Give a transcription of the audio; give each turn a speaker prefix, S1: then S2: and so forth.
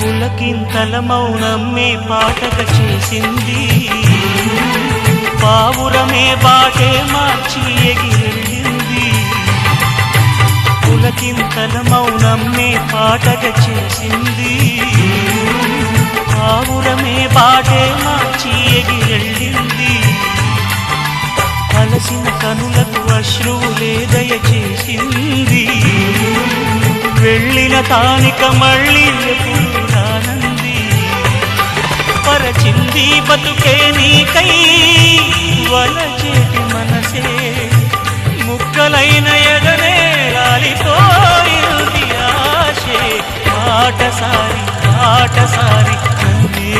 S1: పులకింతల మౌనమ్మే పాటక చేసింది, పావురమే బాటే మార్చి ఎగిరెళ్ళింది. పులకింతల మౌనమ్మే పాటక చేసింది, పావురమే బాటే మార్చి ఎగిరెళ్ళింది. అలసిన కనులకు అశ్రువులే దయచేసింది, వెళ్ళిన తానిక మళ్ళీ ఎప్పుడు రానంది. పరచింది బతుకే నీకై వలచేటి మనసే, ముక్కలైన ఎడనే రాలిపోయింది ఆశే. ఆటసారి ఆటసారి నన్నే